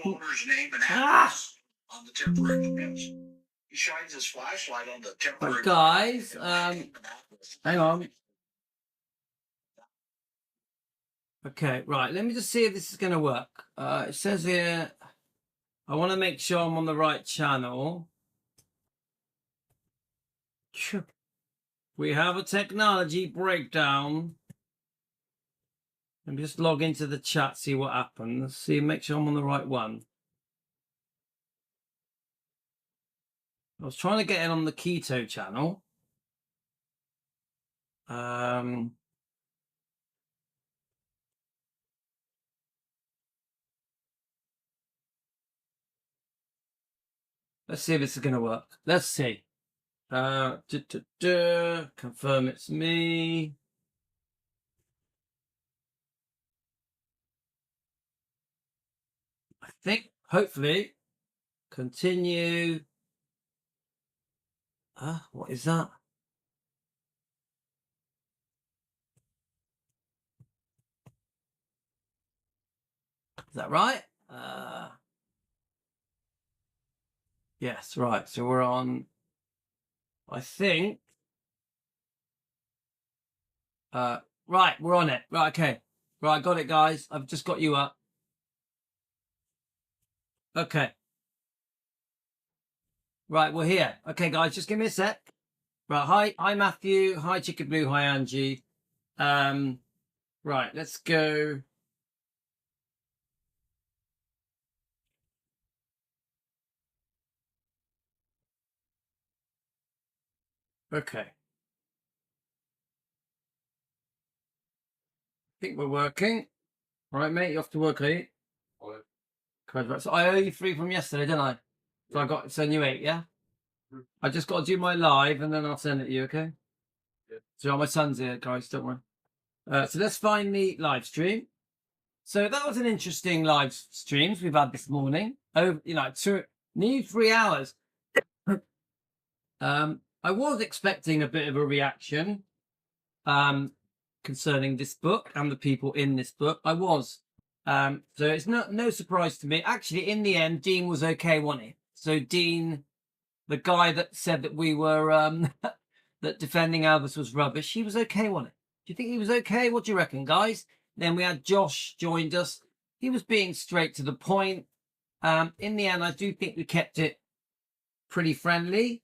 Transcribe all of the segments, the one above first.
owner's name and address on the temporary plans. He shines his flashlight on the temporary. Right, guys, hang on. Okay, right. Let me just see if this is going to work. It says here, I want to make sure I'm on the right channel. We have a technology breakdown. Let me just log into the chat, see what happens. See, make sure I'm on the right one. I was trying to get in on the keto channel. Let's see if this is going to work. Let's see. Confirm it's me. I think, hopefully, continue. What is that? Is that right? Yes, right. So we're on, I think. Right, we're on it. Right, okay. Right, got it, guys. I've just got you up. Okay. Right, we're here. Okay, guys, just give me a sec. Right, hi Matthew. Hi Chicken Blue. Hi Angie. Right, let's go. Okay. I think we're working. All right, mate, you off to work, are you? So I owe you 3 from yesterday, didn't I? So I got to send you 8, yeah? I just got to do my live and then I'll send it to you, okay? Yeah. So my son's here, guys, don't worry. So let's find the live stream. So that was an interesting live streams we've had this morning. Over, nearly 3 hours. I was expecting a bit of a reaction concerning this book and the people in this book. I was. So it's no surprise to me. Actually, in the end, Dean was okay, wasn't he? So Dean, the guy that said that we were that defending Elvis was rubbish, he was okay, wasn't it? Do you think he was okay? What do you reckon, guys? Then we had Josh joined us. He was being straight to the point. In the end, I do think we kept it pretty friendly.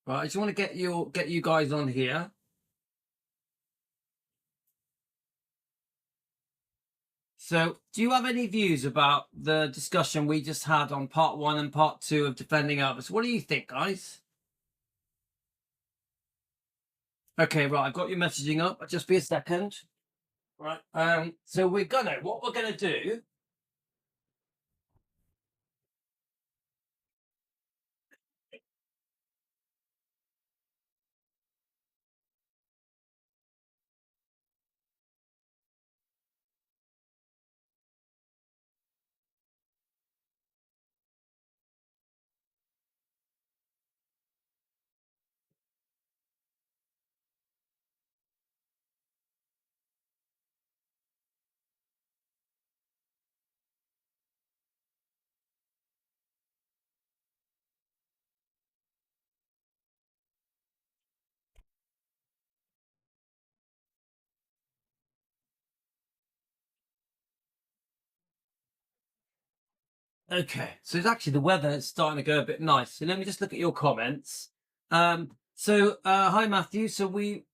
Right, I just want to get you guys on here. So, do you have any views about the discussion we just had on part 1 and part 2 of defending Elvis? What do you think, guys? Okay, right, I've got your messaging up. Just be a second. Right, so what we're gonna do. Okay, so it's actually the weather is starting to go a bit nice. So let me just look at your comments. Hi Matthew. So we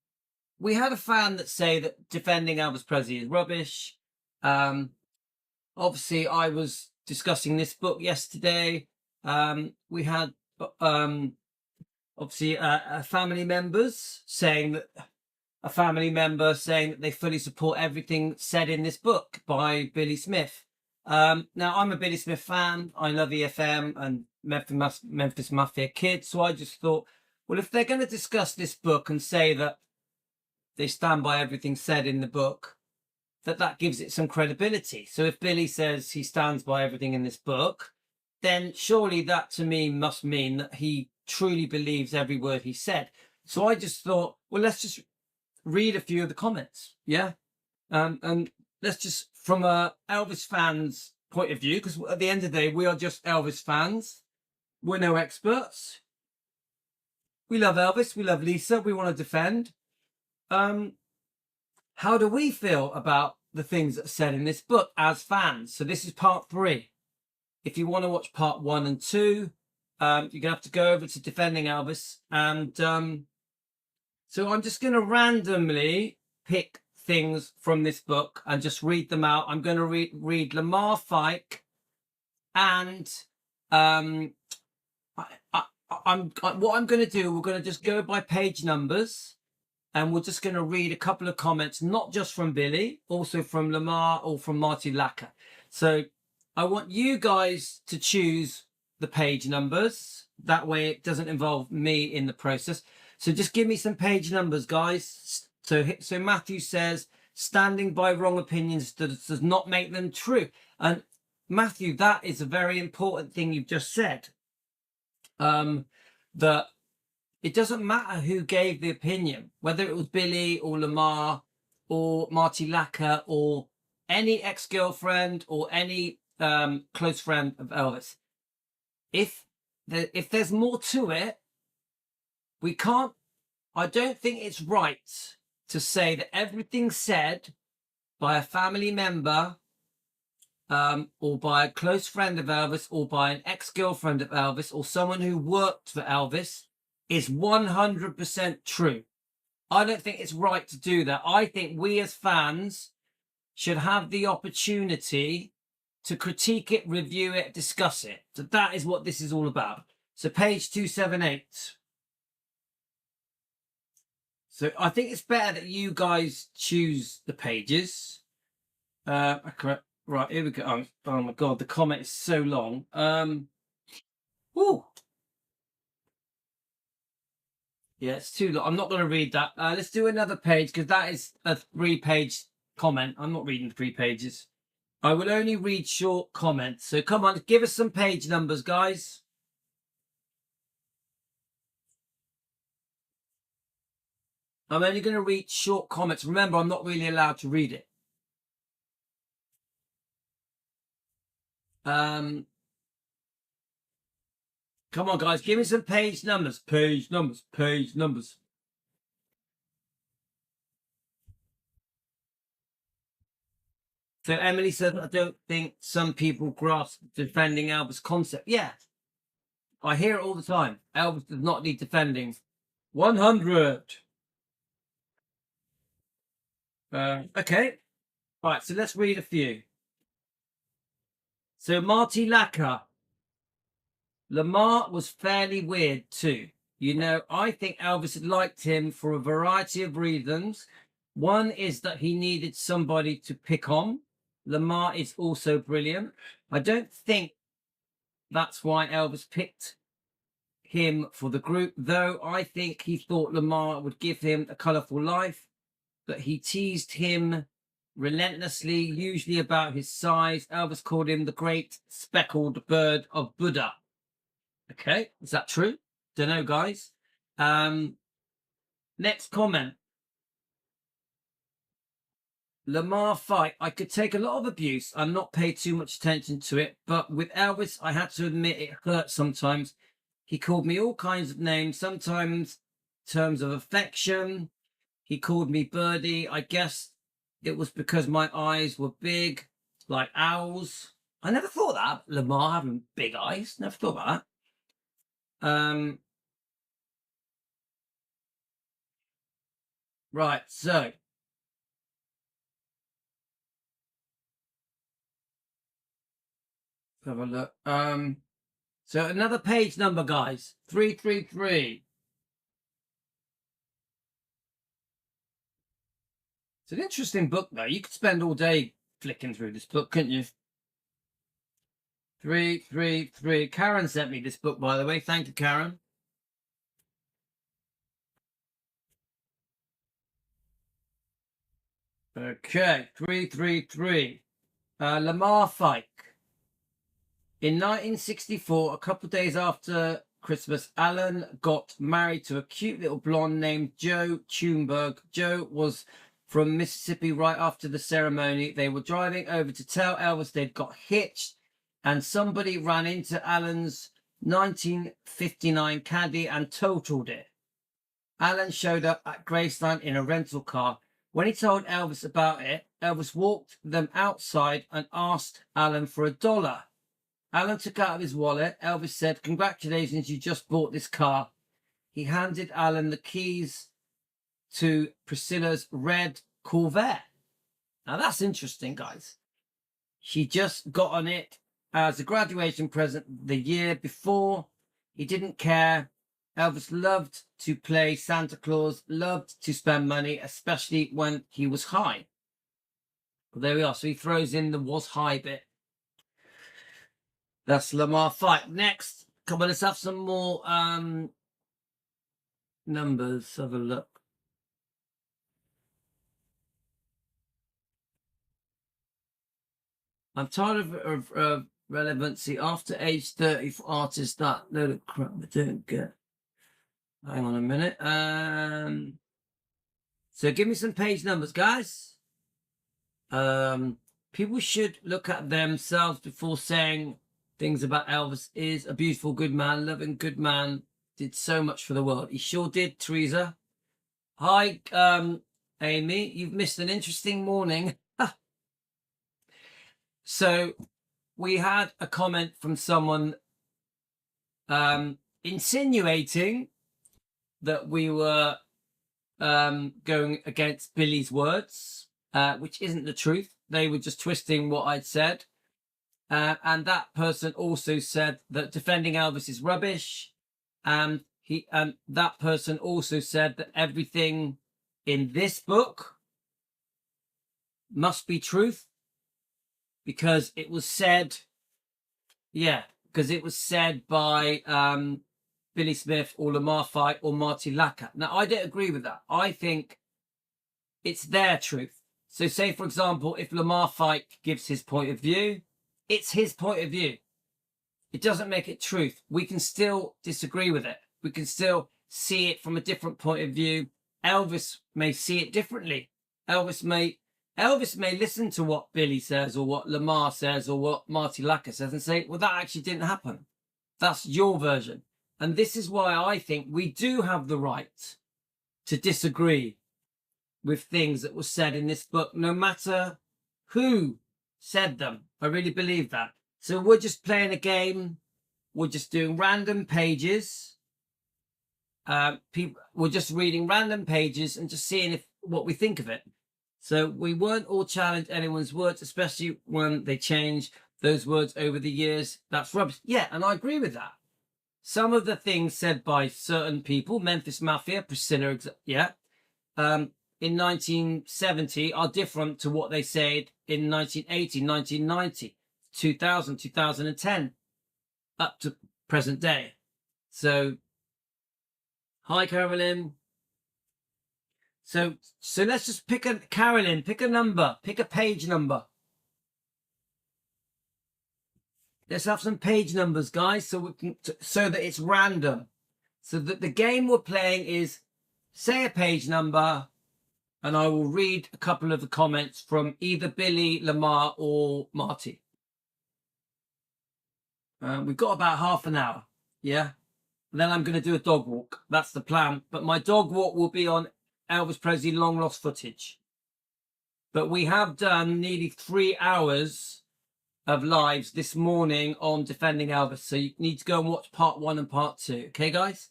had a fan that say that defending Elvis Presley is rubbish. Obviously, I was discussing this book yesterday. We had obviously a family member saying that they fully support everything said in this book by Billy Smith. Now, I'm a Billy Smith fan. I love EFM and Memphis Mafia Kid. So I just thought, well, if they're going to discuss this book and say that they stand by everything said in the book, that gives it some credibility. So if Billy says he stands by everything in this book, then surely that to me must mean that he truly believes every word he said. So I just thought, well, let's just read a few of the comments. Yeah. And let's just, from a Elvis fan's point of view, because at the end of the day, we are just Elvis fans. We're no experts. We love Elvis. We love Lisa. We want to defend. How do we feel about the things that are said in this book as fans? So this is part 3. If you want to watch part 1 and 2, you're going to have to go over to Defending Elvis. And so I'm just going to randomly pick things from this book and just read them out. I'm going to read Lamar Fike, and what I'm going to do, we're going to just go by page numbers, and we're just going to read a couple of comments, not just from Billy, also from Lamar or from Marty Lacker. So I want you guys to choose the page numbers. That way it doesn't involve me in the process. So just give me some page numbers, guys. So Matthew says, standing by wrong opinions does not make them true. And Matthew, that is a very important thing you've just said. That it doesn't matter who gave the opinion, whether it was Billy or Lamar or Marty Lacker or any ex-girlfriend or any close friend of Elvis. If there's more to it, we can't. I don't think it's right to say that everything said by a family member or by a close friend of Elvis or by an ex-girlfriend of Elvis or someone who worked for Elvis is 100% true. I don't think it's right to do that. I think we as fans should have the opportunity to critique it, review it, discuss it. So that is what this is all about. So page 278. So I think it's better that you guys choose the pages. Correct. Right, here we go. Oh my God, the comment is so long. Woo. Yeah, it's too long. I'm not going to read that. Let's do another page, because that is a 3-page comment. I'm not reading 3 pages. I will only read short comments. So come on, give us some page numbers, guys. I'm only going to read short comments. Remember, I'm not really allowed to read it. Come on, guys, give me some page numbers. Page numbers. Page numbers. So Emily said, I don't think some people grasp defending Elvis' concept. Yeah, I hear it all the time. Elvis does not need defending. 100. Okay. Right, so let's read a few. So Marty Lacker. Lamar was fairly weird too. You know, I think Elvis liked him for a variety of reasons. One is that he needed somebody to pick on. Lamar is also brilliant. I don't think that's why Elvis picked him for the group, though I think he thought Lamar would give him a colourful life, but he teased him relentlessly, usually about his size. Elvis called him the great speckled bird of Buddha. Okay, is that true? Don't know, guys. Next comment. Lamar fight. I could take a lot of abuse and not pay too much attention to it, but with Elvis, I had to admit it hurt sometimes. He called me all kinds of names, sometimes terms of affection. He called me Birdie. I guess it was because my eyes were big, like owls. I never thought that. Lamar having big eyes. Never thought about that. Right, so have a look. So another page number, guys. 333. It's an interesting book, though. You could spend all day flicking through this book, couldn't you? 333. Karen sent me this book, by the way. Thank you, Karen. Okay, 333. Lamar Fike. In 1964, a couple of days after Christmas, Alan got married to a cute little blonde named Jo Thunberg. Jo was from Mississippi right after the ceremony. They were driving over to tell Elvis they'd got hitched, and somebody ran into Alan's 1959 Caddy and totaled it. Alan showed up at Graceland in a rental car. When he told Elvis about it, Elvis walked them outside and asked Alan for $1. Alan took out of his wallet. Elvis said, "Congratulations, you just bought this car." He handed Alan the keys to Priscilla's red Corvette. Now that's interesting, guys. She just got on it as a graduation present the year before. He didn't care. Elvis loved to play Santa Claus, loved to spend money, especially when he was high. Well, there we are. So he throws in the "was high" bit. That's Lamar fight. Next, come on, let's have some more numbers. Have a look. I'm tired of relevancy after age 30 for artists. That load of crap I don't get. Hang on a minute. So give me some page numbers, guys. People should look at themselves before saying things about Elvis. Is a beautiful, good man, loving, good man. Did so much for the world. He sure did, Teresa. Hi, Amy. You've missed an interesting morning. So we had a comment from someone insinuating that we were going against Billy's words, which isn't the truth. They were just twisting what I'd said. And that person also said that defending Elvis is rubbish. And that person also said that everything in this book must be truth because it was said, because it was said by Billy Smith or Lamar Fight or Marty Lacker. Now, I don't agree with that. I think it's their truth. So say, for example, if Lamar Fight gives his point of view, it's his point of view. It doesn't make it truth. We can still disagree with it. We can still see it from a different point of view. Elvis may see it differently. Elvis may listen to what Billy says or what Lamar says or what Marty Lacker says and say, well, that actually didn't happen. That's your version. And this is why I think we do have the right to disagree with things that were said in this book, no matter who said them. I really believe that. So we're just playing a game. We're just doing random pages. We're just reading random pages and just seeing what we think of it. So we weren't all challenge anyone's words, especially when they change those words over the years. That's rubbish. Yeah, and I agree with that. Some of the things said by certain people, Memphis Mafia, Priscilla, in 1970 are different to what they said in 1980, 1990, 2000, 2010, up to present day. So, hi, Carolyn. So let's just pick Carolyn, pick a number, pick a page number. Let's have some page numbers, guys, so that it's random. So that the game we're playing is say a page number, and I will read a couple of the comments from either Billy, Lamar, or Marty. We've got about half an hour, yeah? And then I'm going to do a dog walk. That's the plan. But my dog walk will be on Elvis Presley long lost footage. But we have done nearly 3 hours of lives this morning on defending Elvis. So you need to go and watch part 1 and part 2. Okay, guys?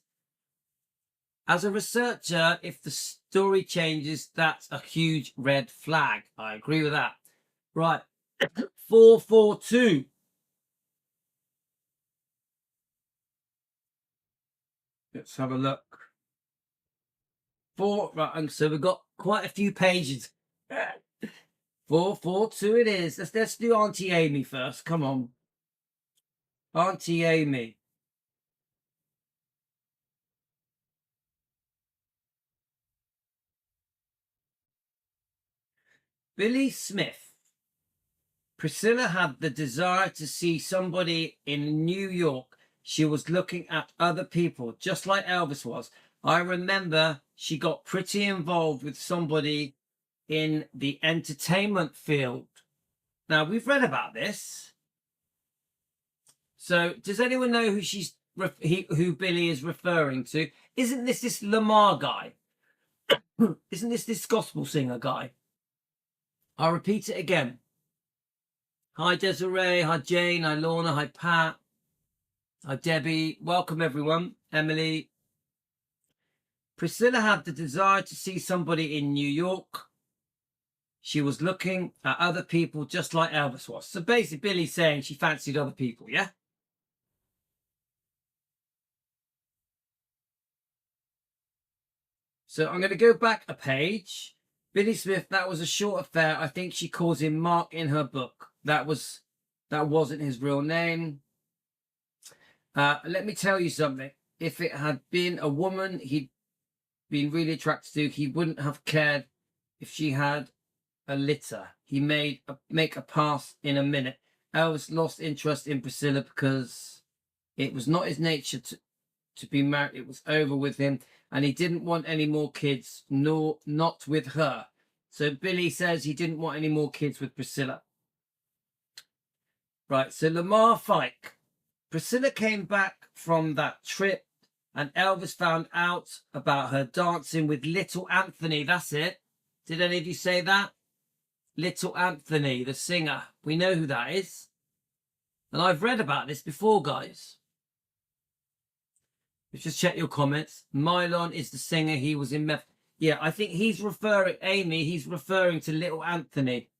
As a researcher, if the story changes, that's a huge red flag. I agree with that. Right. 442. Let's have a look. Right, so we've got quite a few pages. 442 it is. Let's do Auntie Amy first. Come on. Auntie Amy. Billy Smith. Priscilla had the desire to see somebody in New York. She was looking at other people, just like Elvis was. I remember she got pretty involved with somebody in the entertainment field. Now, we've read about this. So, does anyone know who Billy is referring to? Isn't this Lamar guy? Isn't this gospel singer guy? I'll repeat it again. Hi, Desiree. Hi, Jane. Hi, Lorna. Hi, Pat. Hi, Debbie. Welcome, everyone. Emily. Priscilla had the desire to see somebody in New York. She was looking at other people just like Elvis was. So basically, Billy's saying she fancied other people, yeah? So I'm going to go back a page. Billy Smith, that was a short affair. I think she calls him Mark in her book. That wasn't his real name. Let me tell you something. If it had been a woman he'd been really attracted to, he wouldn't have cared if she had a litter. He make a pass in a minute. Elvis lost interest in Priscilla because it was not his nature to be married. It was over with him, and he didn't want any more kids, nor not with her. So Billy says he didn't want any more kids with Priscilla. Right, so Lamar Fike. Priscilla came back from that trip, and Elvis found out about her dancing with Little Anthony. That's it. Did any of you say that? Little Anthony, the singer. We know who that is. And I've read about this before, guys. Let's just check your comments. Mylon is the singer. He was in Memphis. Yeah, I think he's referring to Little Anthony.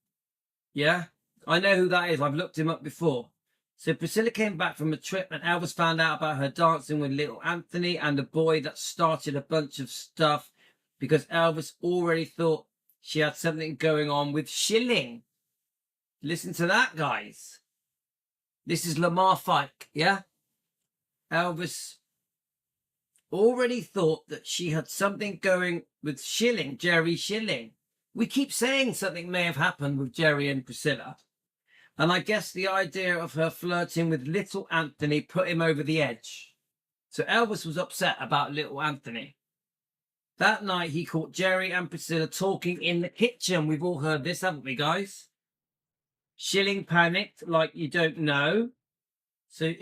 Yeah, I know who that is. I've looked him up before. So Priscilla came back from a trip, and Elvis found out about her dancing with Little Anthony and the boy that started a bunch of stuff because Elvis already thought she had something going on with Schilling. Listen to that, guys. This is Lamar Fike, yeah? Elvis already thought that she had something going with Schilling, Jerry Schilling. We keep saying something may have happened with Jerry and Priscilla. And I guess the idea of her flirting with Little Anthony put him over the edge. So Elvis was upset about Little Anthony. That night he caught Jerry and Priscilla talking in the kitchen. We've all heard this, haven't we, guys? Schilling panicked like you don't know. So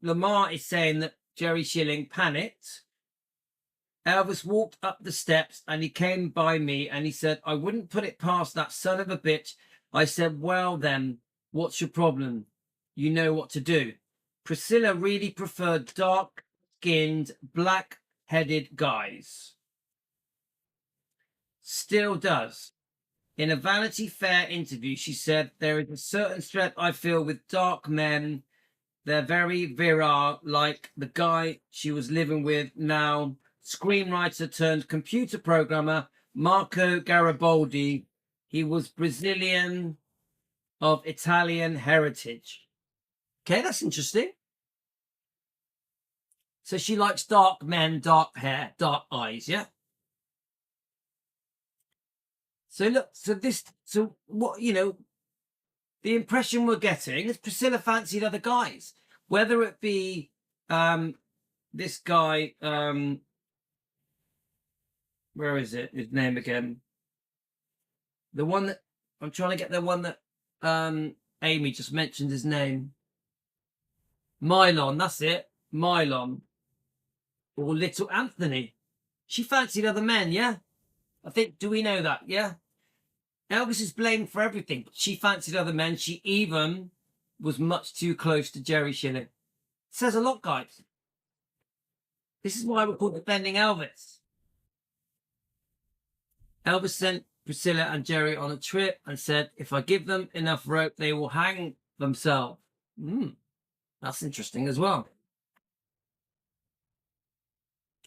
Lamar is saying that Jerry Schilling panicked. Elvis walked up the steps and he came by me and he said, I wouldn't put it past that son of a bitch. I said, well then, what's your problem? You know what to do. Priscilla really preferred dark-skinned, black-headed guys. Still does. In a Vanity Fair interview, she said, there is a certain strength I feel with dark men. They're very virile, like the guy she was living with now, screenwriter turned computer programmer, Marco Garibaldi. He was Brazilian of Italian heritage. Okay, that's interesting. So she likes dark men, dark hair, dark eyes, yeah? So look, so what, the impression we're getting is Priscilla fancied other guys, whether it be this guy, where is it? His name again? The one that I'm trying to get, the one that Amy just mentioned his name. Mylon, that's it. Mylon. Or Little Anthony. She fancied other men, yeah? I think, do we know that? Yeah? Elvis is blamed for everything, but she fancied other men. She even was much too close to Jerry Schilling. Says a lot, guys. This is why we're called Defending Elvis. Elvis sent Priscilla and Jerry on a trip and said, if I give them enough rope, they will hang themselves. That's interesting as well.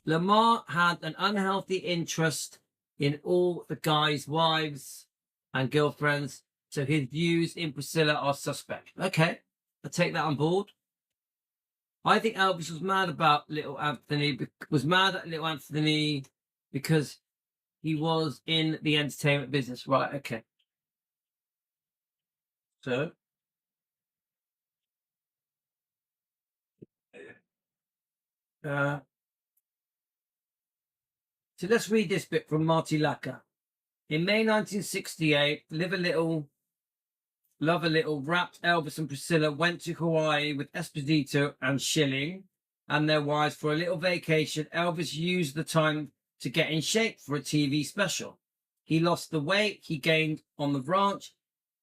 Lamar had an unhealthy interest in all the guys' wives and girlfriends, so his views in Priscilla are suspect. Okay, I'll take that on board. I think Elvis was mad about Little Anthony, because he was in the entertainment business. Right, okay. So let's read this bit from Marty Lacker. In May 1968, Live a Little, Love a Little, wrapped Elvis and Priscilla went to Hawaii with Esposito and Schilling and their wives for a little vacation. Elvis used the time to get in shape for a TV special. He lost the weight he gained on the ranch.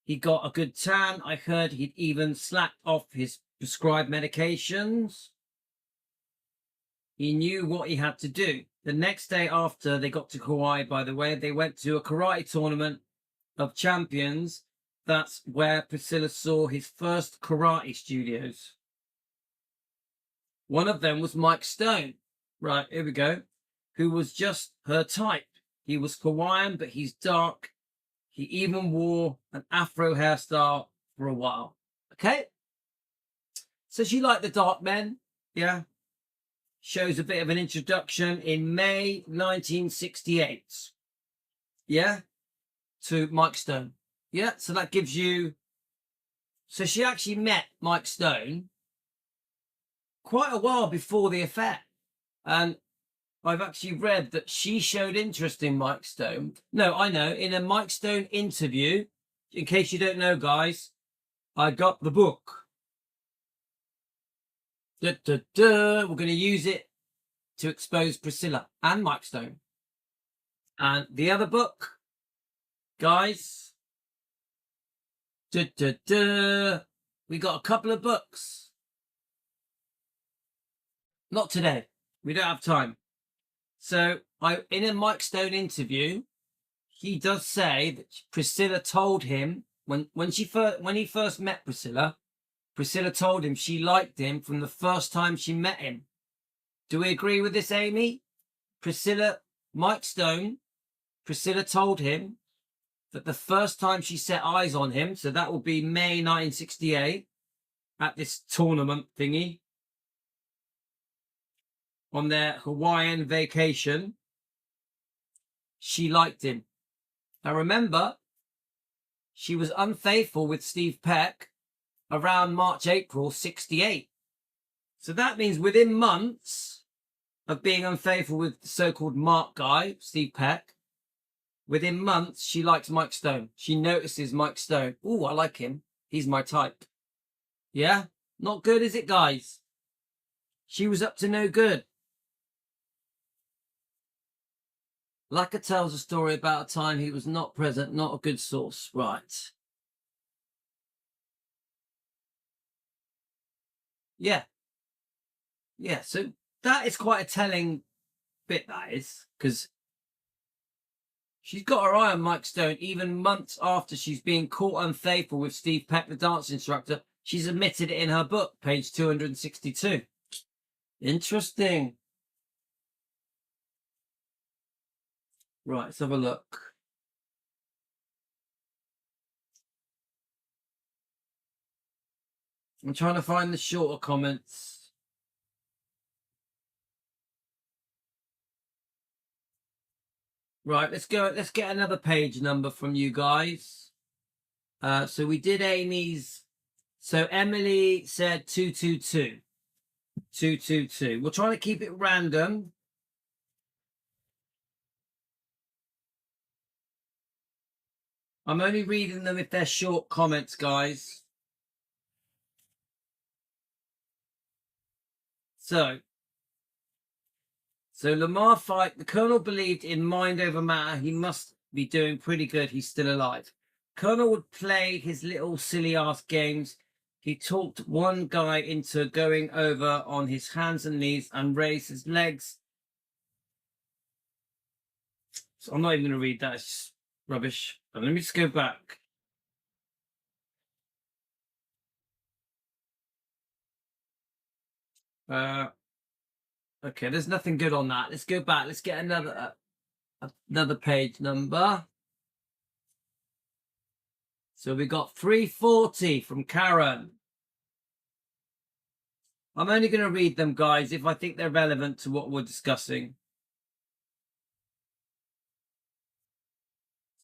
He got a good tan. I heard he'd even slacked off his prescribed medications. He knew what he had to do. The next day after they got to Hawaii, by the way, they went to a karate tournament of champions. That's where Priscilla saw his first karate studios. One of them was Mike Stone. Right, here we go. Who was just her type. He was Hawaiian, but he's dark. He even wore an afro hairstyle for a while. Okay? So she liked the dark men. Yeah. Shows a bit of an introduction in May 1968. Yeah? To Mike Stone. Yeah, so that gives you... So she actually met Mike Stone quite a while before the affair. And I've actually read that she showed interest in Mike Stone. No, I know. In a Mike Stone interview, in case you don't know, guys, I got the book. We're going to use it to expose Priscilla and Mike Stone. And the other book, guys, we got a couple of books. Not today. We don't have time. So in a Mike Stone interview, he does say that Priscilla told him when he first met Priscilla, Priscilla told him she liked him from the first time she met him. Do we agree with this, Amy? Mike Stone, Priscilla told him that the first time she set eyes on him, so that will be May 1968, at this tournament thingy, on their Hawaiian vacation, she liked him. Now remember, she was unfaithful with Steve Peck around March, April 68. So that means within months of being unfaithful with the so-called Mark guy, Steve Peck, within months, she likes Mike Stone. She notices Mike Stone. Ooh, I like him. He's my type. Yeah? Not good, is it, guys? She was up to no good. Lacquer tells a story about a time he was not present, not a good source. Right. Yeah. Yeah, so that is quite a telling bit, that is, because she's got her eye on Mike Stone even months after she's being caught unfaithful with Steve Peck, the dance instructor. She's admitted it in her book, page 262. Interesting. Right, let's have a look. I'm trying to find the shorter comments. Right, let's get another page number from you guys. So we did Amy's. So Emily said 222. 222. We're trying to keep it random. I'm only reading them if they're short comments, guys. So Lamar fight. The Colonel believed in mind over matter. He must be doing pretty good. He's still alive. Colonel would play his little silly ass games. He talked one guy into going over on his hands and knees and raised his legs. So I'm not even going to read that. It's just rubbish. But let me just go back. Okay, there's nothing good on that. Let's go back. Let's get another page number. So we got 340 from Karen. I'm only going to read them, guys, if I think they're relevant to what we're discussing.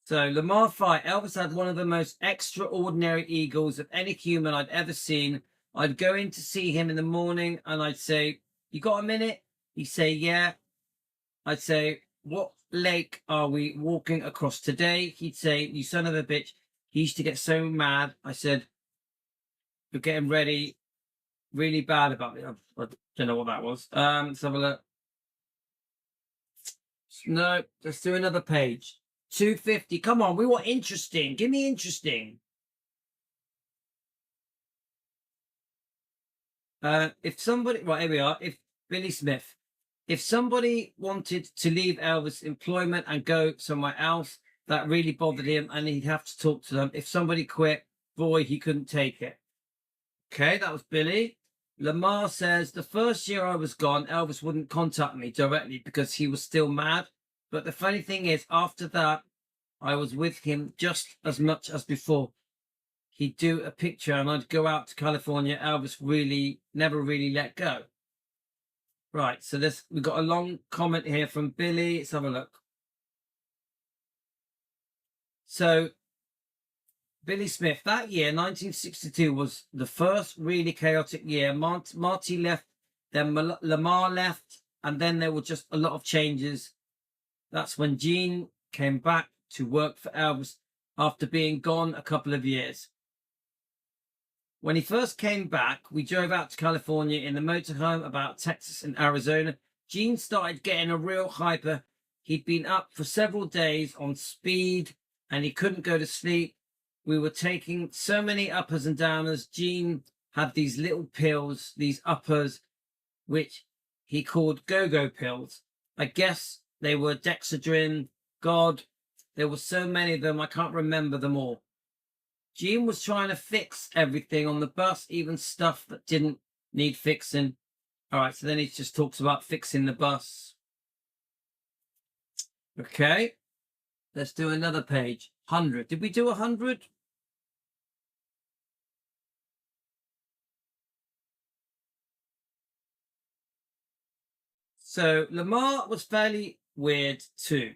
So, Lamar fight. Elvis had one of the most extraordinary eagles of any human I'd ever seen. I'd go in to see him in the morning and I'd say, "You got a minute?" He'd say, "Yeah." I'd say, "What lake are we walking across today? He'd say, you son of a bitch. He used to get so mad. I said, you're getting ready really bad about it. I don't know what that was. Let's have a look. No, let's do another page. 250. Come on, we want interesting. Give me interesting. If somebody, right, here we are. If Billy Smith, if somebody wanted to leave Elvis' employment and go somewhere else, that really bothered him and he'd have to talk to them. If somebody quit, boy, he couldn't take it. Okay, that was Billy. Lamar says, the first year I was gone, Elvis wouldn't contact me directly because he was still mad. But the funny thing is, after that, I was with him just as much as before. He'd do a picture and I'd go out to California. Elvis really never really let go. Right, so we've got a long comment here from Billy. Let's have a look. So, Billy Smith, that year, 1962, was the first really chaotic year. Marty left, then Lamar left, and then there were just a lot of changes. That's when Gene came back to work for Elvis after being gone a couple of years. When he first came back, we drove out to California in the motorhome about Texas and Arizona. Gene started getting a real hyper. He'd been up for several days on speed and he couldn't go to sleep. We were taking so many uppers and downers. Gene had these little pills, these uppers, which he called go-go pills. I guess they were Dexedrine, God. There were so many of them, I can't remember them all. Gene was trying to fix everything on the bus, even stuff that didn't need fixing. All right, so then he just talks about fixing the bus. Okay, let's do another page. 100. Did we do 100? So Lamar was fairly weird too.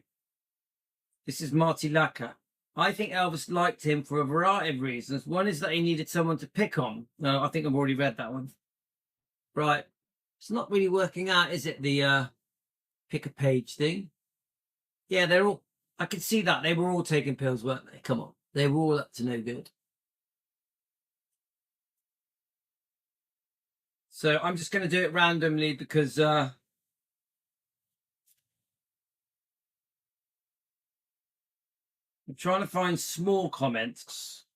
This is Marty Lacker. I think Elvis liked him for a variety of reasons. One is that he needed someone to pick on. No, I think I've already read that one. Right. It's not really working out, is it? The pick a page thing. Yeah, they're all, I could see that. They were all taking pills, weren't they? Come on. They were all up to no good. So I'm just going to do it randomly because I'm trying to find small comments.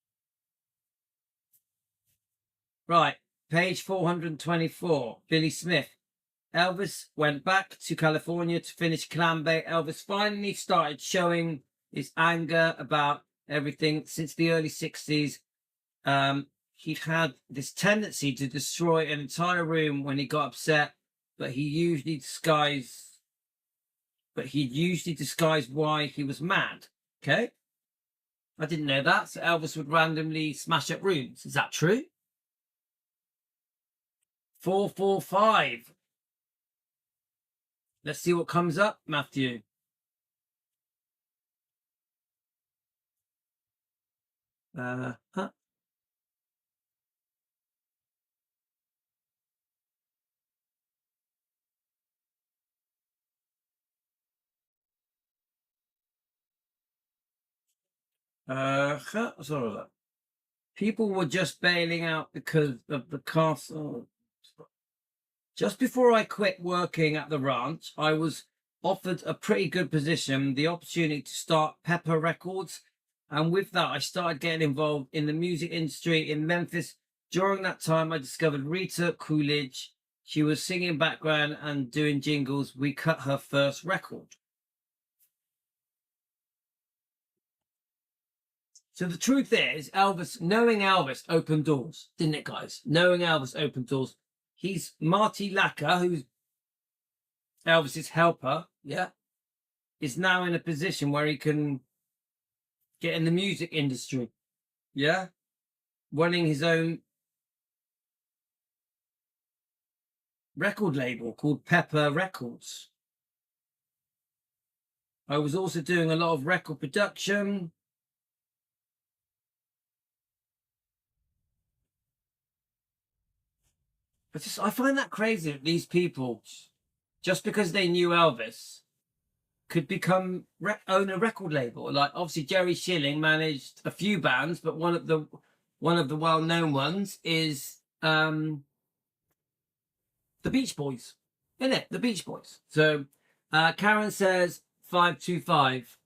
Right, page 424, Billy Smith. Elvis went back to California to finish Clam Bay. Elvis finally started showing his anger about everything since the early 60s. He'd had this tendency to destroy an entire room when he got upset, but he'd usually disguise why he was mad. Okay? I didn't know that. So Elvis would randomly smash up rooms. Is that true? 445. Let's see what comes up, Matthew. Huh? Sorry. People were just bailing out because of the castle. Just before I quit working at the ranch, I was offered a pretty good position, the opportunity to start Pepper Records. And with that, I started getting involved in the music industry in Memphis. During that time, I discovered Rita Coolidge. She was singing background and doing jingles. We cut her first record. So the truth is, knowing Elvis opened doors, didn't it, guys? Knowing Elvis opened doors. He's Marty Lacker, who's Elvis's helper, yeah, is now in a position where he can get in the music industry, yeah, running his own record label called Pepper Records. I was also doing a lot of record production. But I find that crazy that these people, just because they knew Elvis, could own a record label. Like obviously Jerry Schilling managed a few bands, but one of the well-known ones is the Beach Boys, isn't it? The Beach Boys. So Karen says 525.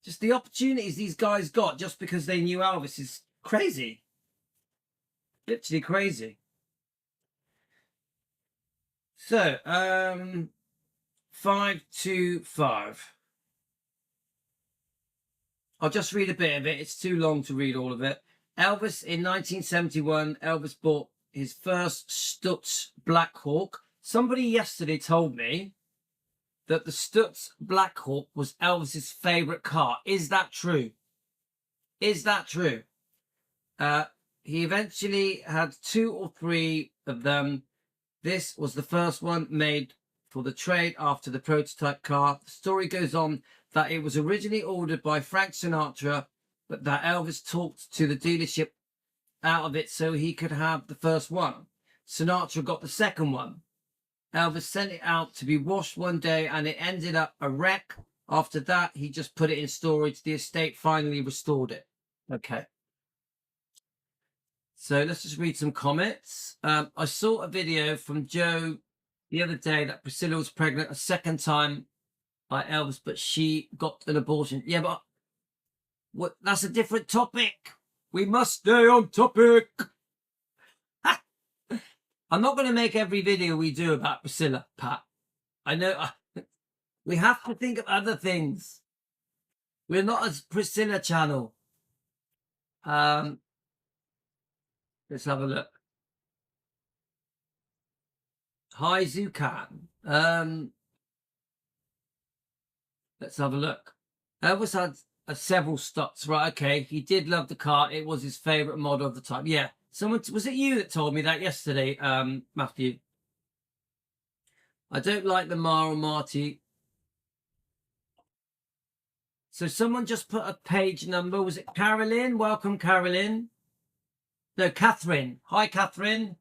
Just the opportunities these guys got just because they knew Elvis is crazy. Literally crazy. So 525. I'll just read a bit of it. It's too long to read all of it. Elvis, in 1971, Elvis bought his first Stutz Black Hawk. Somebody yesterday told me that the Stutz Black Hawk was Elvis's favorite car. Is that true? Is that true? He eventually had 2 or 3 of them. This was the first one made for the trade after the prototype car. The story goes on that it was originally ordered by Frank Sinatra, but that Elvis talked to the dealership out of it so he could have the first one. Sinatra got the second one. Elvis sent it out to be washed one day and it ended up a wreck. After that, he just put it in storage. The estate finally restored it. Okay. So let's just read some comments. I saw a video from Joe the other day that Priscilla was pregnant a second time by Elvis, but she got an abortion. Yeah, but that's a different topic. We must stay on topic. I'm not going to make every video we do about Priscilla, Pat. I know we have to think of other things. We're not a Priscilla channel. Let's have a look. Hi, Zucan. Let's have a look. Elvis had several Stutz, right? Okay, he did love the car. It was his favourite model of the time. Yeah, was it you that told me that yesterday, Matthew? I don't like the Mar or Marty. So someone just put a page number. Was it Carolyn? Welcome, Carolyn. No, Catherine. Hi, Catherine.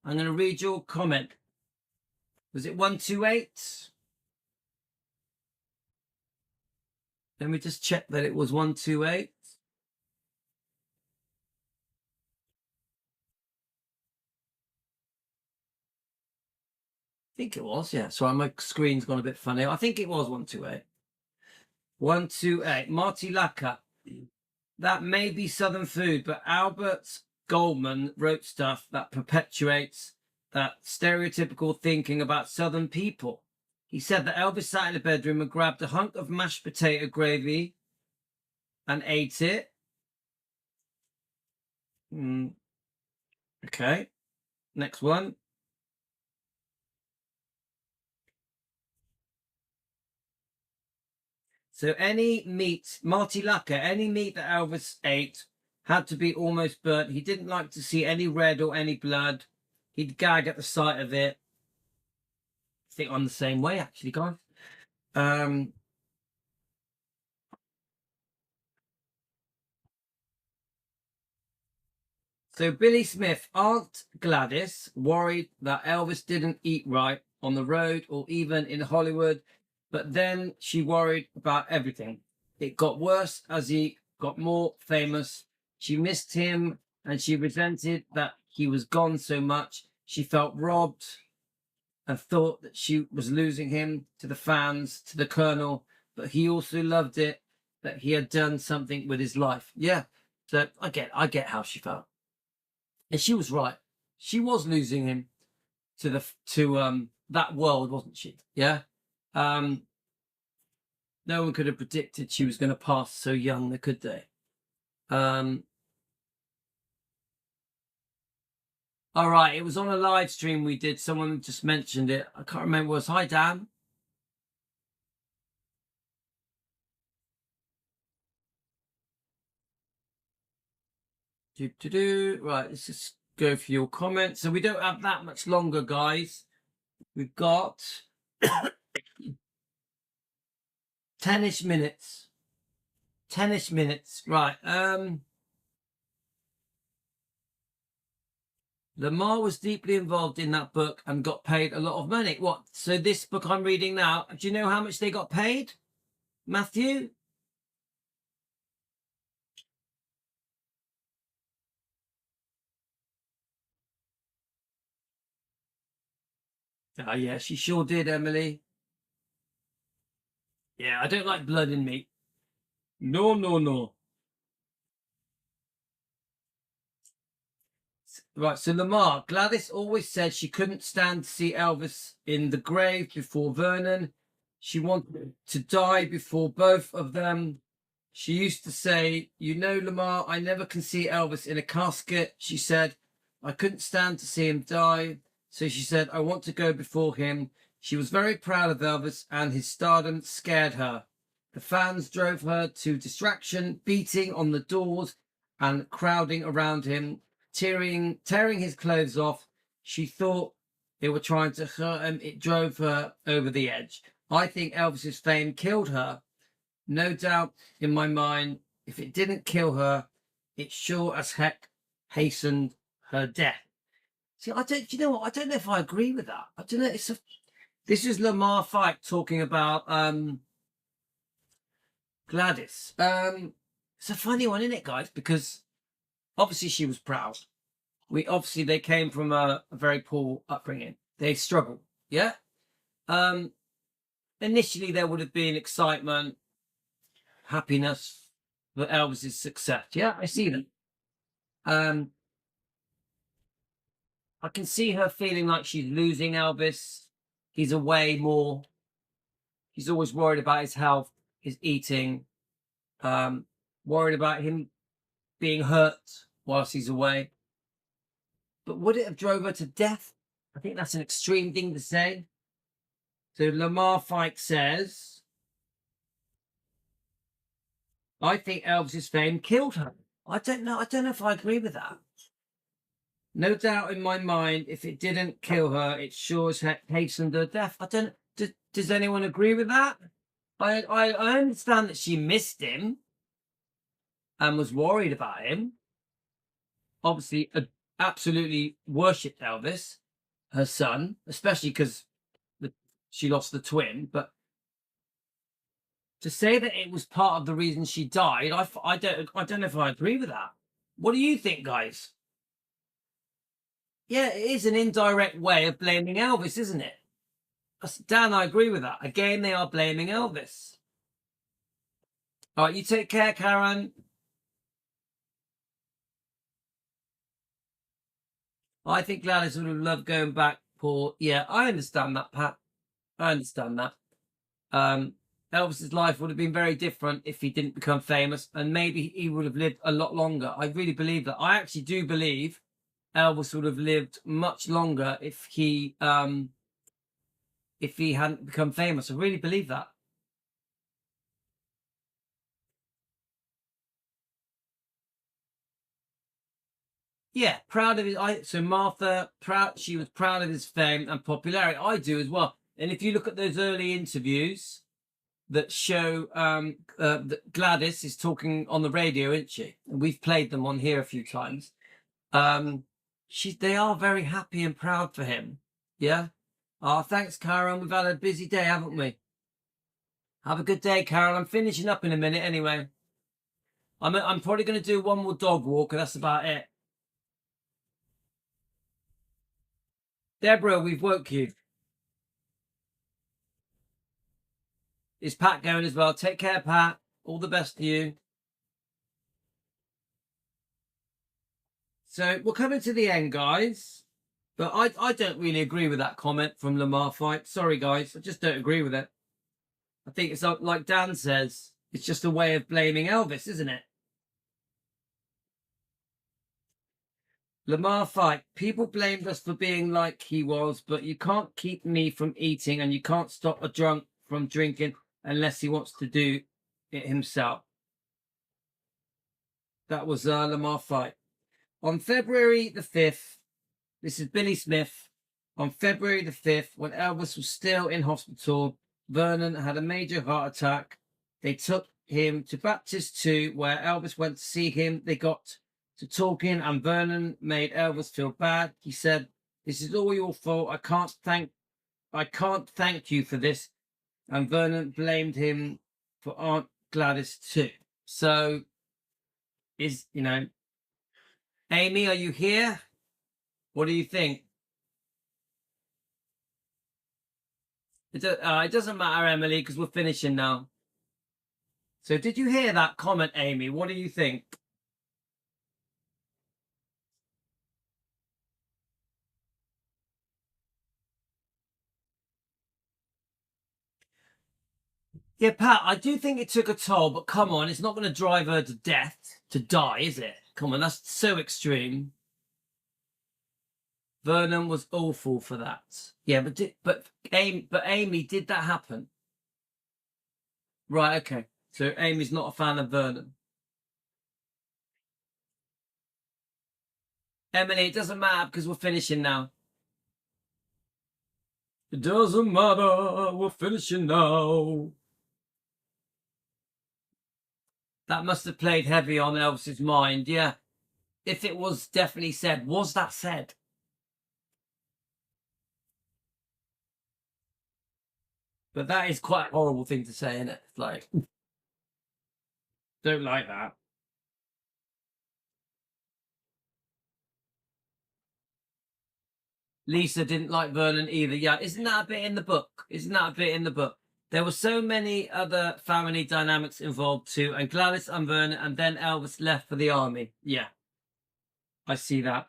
I'm going to read your comment. Was it 128? Let me just check that it was 128. I think it was, yeah. Sorry, my screen's gone a bit funny. I think it was 128. 128. Marty Lacquer. That may be Southern food, but Albert Goldman wrote stuff that perpetuates that stereotypical thinking about Southern people. He said that Elvis sat in the bedroom and grabbed a hunk of mashed potato gravy and ate it. Okay. Next one. So any meat, Marty Lacquer, any meat that Elvis ate had to be almost burnt. He didn't like to see any red or any blood. He'd gag at the sight of it. I think I'm the same way, actually, guys. So Billy Smith, Aunt Gladys worried that Elvis didn't eat right on the road or even in Hollywood, but then she worried about everything. It got worse as he got more famous. She missed him and she resented that he was gone so much. She felt robbed and thought that she was losing him to the fans, to the Colonel, but he also loved it that he had done something with his life. Yeah, so I get how she felt. And she was right. She was losing him to that world, wasn't she? Yeah. No one could have predicted she was going to pass so young, could they? All right, it was on a live stream we did. Someone just mentioned it. I can't remember what it was. Hi, Dan. Right, let's just go for your comments. So we don't have that much longer, guys. We've got 10-ish minutes. 10-ish minutes. Right. Lamar was deeply involved in that book and got paid a lot of money. What? So this book I'm reading now, do you know how much they got paid, Matthew? Oh, yeah, she sure did, Emily. Yeah, I don't like blood in meat. No, no, no. Right, so Lamar, Gladys always said she couldn't stand to see Elvis in the grave before Vernon. She wanted to die before both of them. She used to say, "You know, Lamar, I never can see Elvis in a casket." She said, "I couldn't stand to see him die." So she said, "I want to go before him." She was very proud of Elvis, and his stardom scared her. The fans drove her to distraction, beating on the doors and crowding around him, tearing his clothes off. She thought they were trying to hurt him. It drove her over the edge. I think Elvis's fame killed her. No doubt in my mind, if it didn't kill her, it sure as heck hastened her death. See, I don't. You know what? I don't know if I agree with that. I don't know. This is Lamar Fike talking about Gladys. It's a funny one, isn't it, guys? Because obviously she was proud. They came from a very poor upbringing. They struggled. Yeah. Initially there would have been excitement, happiness for Elvis's success. Yeah, I see that. I can see her feeling like she's losing Elvis. He's away more. He's always worried about his health, his eating, worried about him being hurt whilst he's away. But would it have drove her to death? I think that's an extreme thing to say. So Lamar Fike says, I think Elvis's fame killed her. I don't know. I don't know if I agree with that. No doubt in my mind, if it didn't kill her, it sure as heck hastened her death. I don't. Does anyone agree with that? I understand that she missed him and was worried about him. Obviously, absolutely worshipped Elvis, her son, especially because she lost the twin. But to say that it was part of the reason she died, I don't know if I agree with that. What do you think, guys? Yeah, it is an indirect way of blaming Elvis, isn't it? Dan, I agree with that. Again, they are blaming Elvis. All right, you take care, Karen. I think Gladys would have loved going back. Poor, yeah, I understand that, Pat. I understand that. Elvis's life would have been very different if he didn't become famous, and maybe he would have lived a lot longer. I really believe that. I actually do believe Elvis would have lived much longer if he hadn't become famous. I really believe that. Yeah, proud of his. So Martha, proud. She was proud of his fame and popularity. I do as well. And if you look at those early interviews that show that Gladys is talking on the radio, isn't she? And we've played them on here a few times. They are very happy and proud for him. Yeah. Oh, thanks, Karen. We've had a busy day, haven't we? Have a good day, Carol. I'm finishing up in a minute anyway. I'm probably going to do one more dog walk, and that's about it. Deborah, we've woke you. Is Pat going as well? Take care, Pat. All the best to you. So we're coming to the end, guys. But I don't really agree with that comment from Lamar Fight. Sorry, guys. I just don't agree with it. I think it's like Dan says, it's just a way of blaming Elvis, isn't it? Lamar Fight. People blamed us for being like he was, but you can't keep me from eating and you can't stop a drunk from drinking unless he wants to do it himself. That was Lamar Fight. On February the 5th, this is Billy Smith. On February the 5th, when Elvis was still in hospital, Vernon had a major heart attack. They took him to Baptist 2, where Elvis went to see him. They got to talking, and Vernon made Elvis feel bad. He said, "This is all your fault. I can't thank you for this." And Vernon blamed him for Aunt Gladys too. So Amy, are you here? What do you think? It doesn't matter, Emily, because we're finishing now. So did you hear that comment, Amy? What do you think? Yeah, Pat, I do think it took a toll, but come on, it's not going to drive her to death, to die, is it? Come on, that's so extreme. Vernon was awful for that. Yeah, but Amy, did that happen? Right, okay. So Amy's not a fan of Vernon. Emily, it doesn't matter because we're finishing now. It doesn't matter, we're finishing now. That must have played heavy on Elvis's mind, yeah. If it was definitely said, was that said? But that is quite a horrible thing to say, isn't it? It's like, don't like that. Lisa didn't like Vernon either. Yeah, isn't that a bit in the book? Isn't that a bit in the book? There were so many other family dynamics involved too, and Gladys and Vernon, and then Elvis left for the army. Yeah, I see that.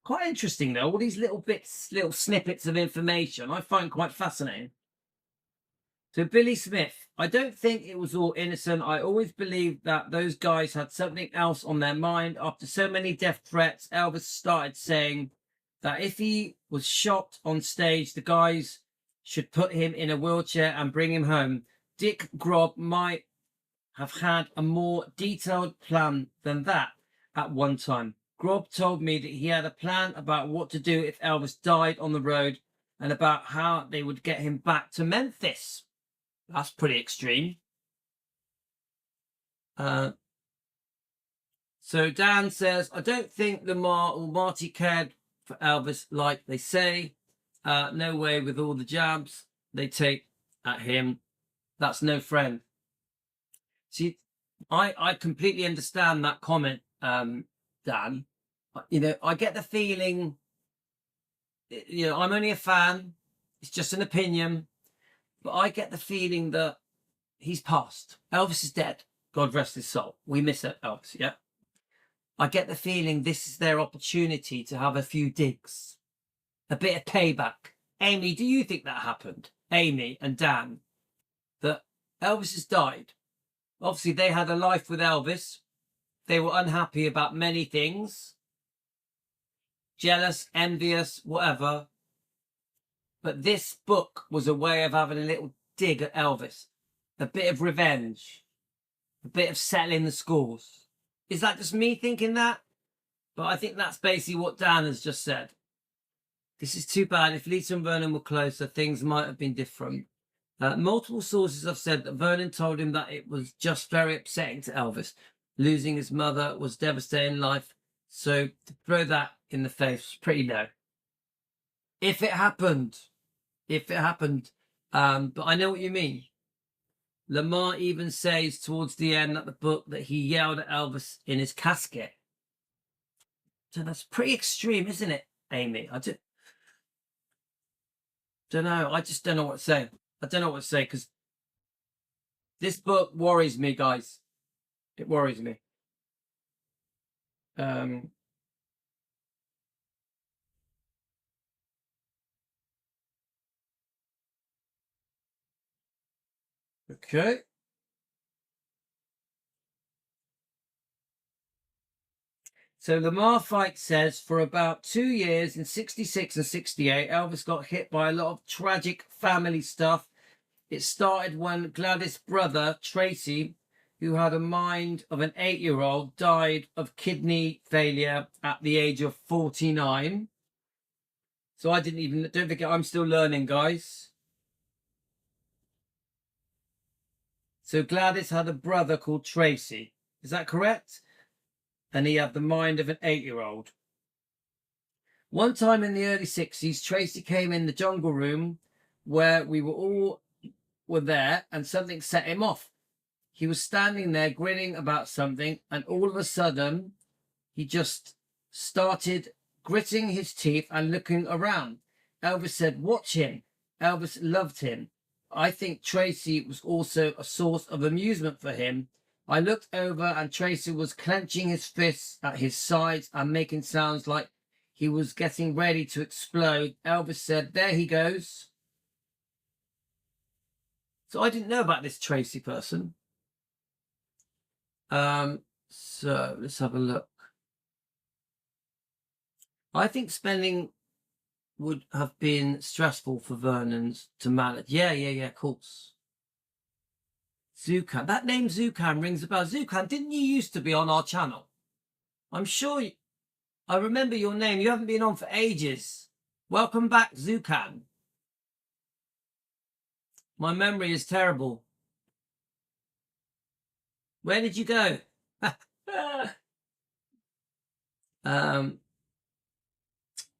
Quite interesting though, all these little bits, little snippets of information I find quite fascinating. So Billy Smith, I don't think it was all innocent. I always believed that those guys had something else on their mind. After so many death threats, Elvis started saying that if he was shot on stage, the guys should put him in a wheelchair and bring him home. Dick Grob might have had a more detailed plan than that at one time. Grob told me that he had a plan about what to do if Elvis died on the road and about how they would get him back to Memphis. That's pretty extreme. So Dan says, I don't think Lamar or Marty cared for Elvis like they say. No way with all the jabs they take at him. That's no friend. See, I completely understand that comment, Dan. I get the feeling, I'm only a fan. It's just an opinion. But I get the feeling that he's passed. Elvis is dead. God rest his soul. We miss Elvis, yeah? I get the feeling this is their opportunity to have a few digs. A bit of payback. Amy, do you think that happened? Amy and Dan. That Elvis has died. Obviously, they had a life with Elvis. They were unhappy about many things. Jealous, envious, whatever. But this book was a way of having a little dig at Elvis. A bit of revenge. A bit of settling the scores. Is that just me thinking that? But I think that's basically what Dan has just said. This is too bad. If Lisa and Vernon were closer, things might have been different. Multiple sources have said that Vernon told him that it was just very upsetting to Elvis. Losing his mother was devastating in life. So to throw that in the face was pretty low. If it happened. But I know what you mean. Lamar even says towards the end of the book that he yelled at Elvis in his casket. So that's pretty extreme, isn't it, Amy? I just don't know. I just don't know what to say. I don't know what to say because this book worries me, guys. It worries me. Okay. So Lamar Fight says for about 2 years in 66 and 68, Elvis got hit by a lot of tragic family stuff. It started when Gladys' brother, Tracy, who had a mind of an 8-year-old, died of kidney failure at the age of 49. So don't forget, I'm still learning, guys. So Gladys had a brother called Tracy. Is that correct? And he had the mind of an 8-year-old. One time in the early 60s, Tracy came in the jungle room where we were there, and something set him off. He was standing there grinning about something, and all of a sudden, he just started gritting his teeth and looking around. Elvis said, "Watch him." Elvis loved him. I think Tracy was also a source of amusement for him. I looked over and Tracy was clenching his fists at his sides and making sounds like he was getting ready to explode. Elvis said, "There he goes." So I didn't know about this Tracy person. So let's have a look. I think spending would have been stressful for Vernon's to manage. Yeah, of course. Zukan. That name Zukan rings a bell. Zukan, didn't you used to be on our channel? I'm sure I remember your name. You haven't been on for ages. Welcome back, Zukan. My memory is terrible. Where did you go?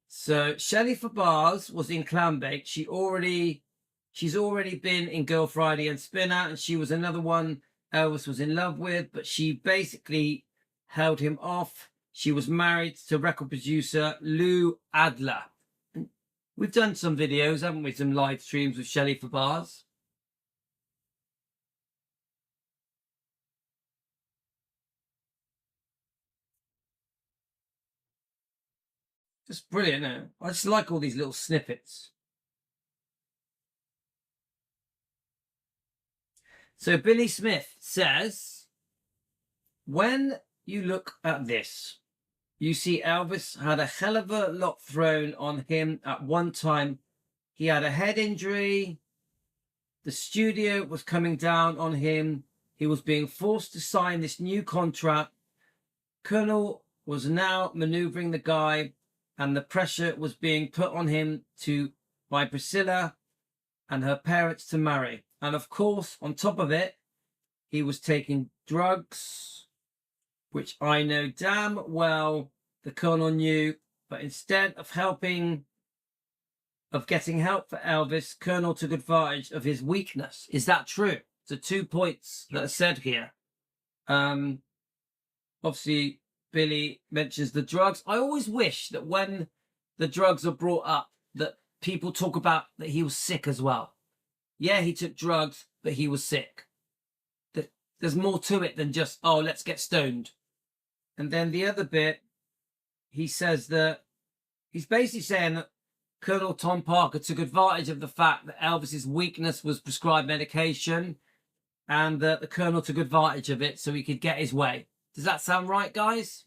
So Shelley Fabars was in Clambake. She's already been in Girl Friday and Spin Out, and she was another one Elvis was in love with, but she basically held him off. She was married to record producer Lou Adler. And we've done some videos, haven't we? Some live streams with Shelley Fabars. Just brilliant, isn't it? I just like all these little snippets. So Billy Smith says, when you look at this, you see Elvis had a hell of a lot thrown on him at one time. He had a head injury. The studio was coming down on him. He was being forced to sign this new contract. Colonel was now maneuvering the guy, and the pressure was being put on him by Priscilla and her parents to marry. And of course, on top of it, he was taking drugs, which I know damn well the Colonel knew. But instead of getting help for Elvis, Colonel took advantage of his weakness. Is that true? So 2 points that are said here. Obviously, Billy mentions the drugs. I always wish that when the drugs are brought up, that people talk about that he was sick as well. Yeah, he took drugs, but he was sick. There's more to it than just, oh, let's get stoned. And then the other bit, he says that he's basically saying that Colonel Tom Parker took advantage of the fact that Elvis's weakness was prescribed medication, and that the Colonel took advantage of it so he could get his way. Does that sound right, guys?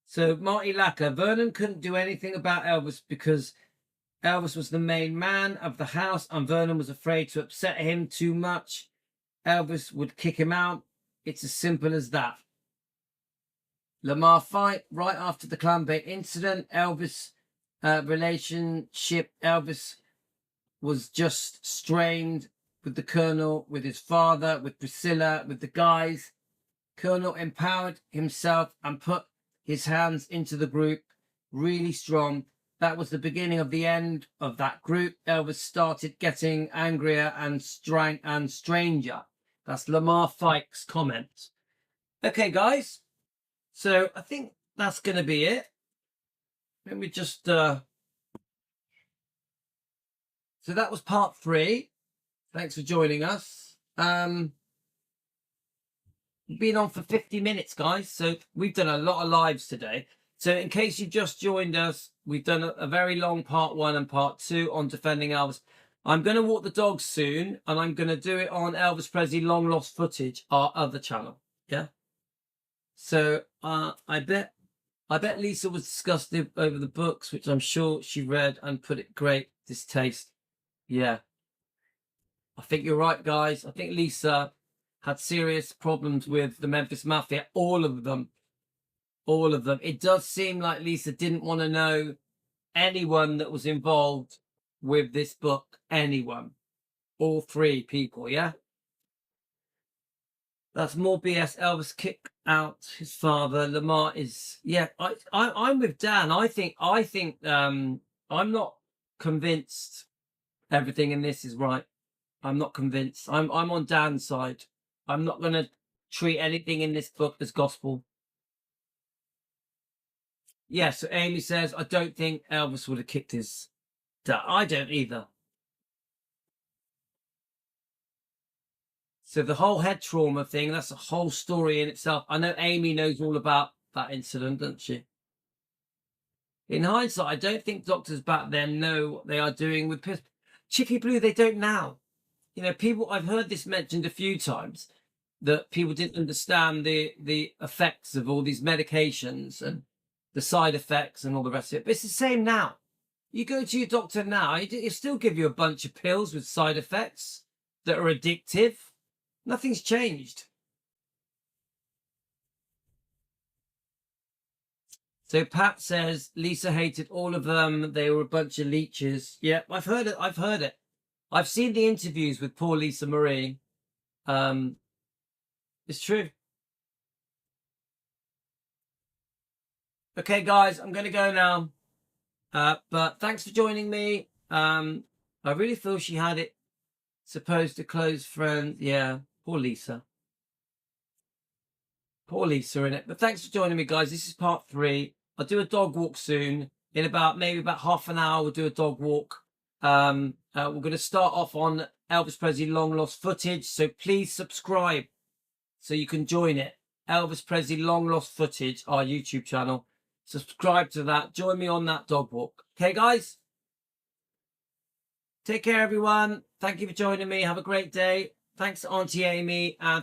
So Marty Lacker, Vernon couldn't do anything about Elvis because Elvis was the main man of the house and Vernon was afraid to upset him too much. Elvis would kick him out. It's as simple as that. Lamar Fight, right after the Clambake incident, Elvis relationship, Elvis was just strained with the Colonel, with his father, with Priscilla, with the guys. Colonel empowered himself and put his hands into the group really strong. That was the beginning of the end of that group. Elvis started getting angrier and stranger. That's Lamar Fike's comment. Okay, guys. So I think that's going to be it. Let me just... So that was part 3. Thanks for joining us. We've been on for 50 minutes, guys. So we've done a lot of lives today. So in case you just joined us, we've done a very long part 1 and part 2 on defending Elvis. I'm going to walk the dogs soon, and I'm going to do it on Elvis Presley Long Lost Footage, our other channel. Yeah. So I bet Lisa was disgusted over the books, which I'm sure she read and put it great distaste. Yeah. I think you're right, guys. I think Lisa had serious problems with the Memphis Mafia. All of them. All of them. It does seem like Lisa didn't want to know anyone that was involved with this book? Anyone? All three people, yeah? That's more BS. Elvis kicked out his father. Lamar is, yeah. I'm with Dan. I think I'm not convinced everything in this is right. I'm not convinced. I'm on Dan's side. I'm not going to treat anything in this book as gospel. Yeah, so Amy says, I don't think Elvis would have kicked his dad. I don't either. So the whole head trauma thing, that's a whole story in itself. I know Amy knows all about that incident, doesn't she? In hindsight, I don't think doctors back then know what they are doing with Chicky Blue. They don't now. You know, people, I've heard this mentioned a few times, that people didn't understand the effects of all these medications and the side effects and all the rest of it. But it's the same now. You go to your doctor now, he'll still give you a bunch of pills with side effects that are addictive. Nothing's changed. So Pat says Lisa hated all of them. They were a bunch of leeches. Yeah, I've heard it. I've seen the interviews with poor Lisa Marie. It's true. Okay, guys, I'm going to go now. But thanks for joining me. I really feel she had it supposed to close friend. Yeah, poor Lisa. Poor Lisa in it. But thanks for joining me, guys. This is part 3. I'll do a dog walk soon. In maybe about half an hour, we'll do a dog walk. We're going to start off on Elvis Presley long lost footage. So please subscribe so you can join it. Elvis Presley long lost footage, our YouTube channel. Subscribe to that. Join me on that dog walk. Okay, guys? Take care, everyone. Thank you for joining me. Have a great day. Thanks to Auntie Amy and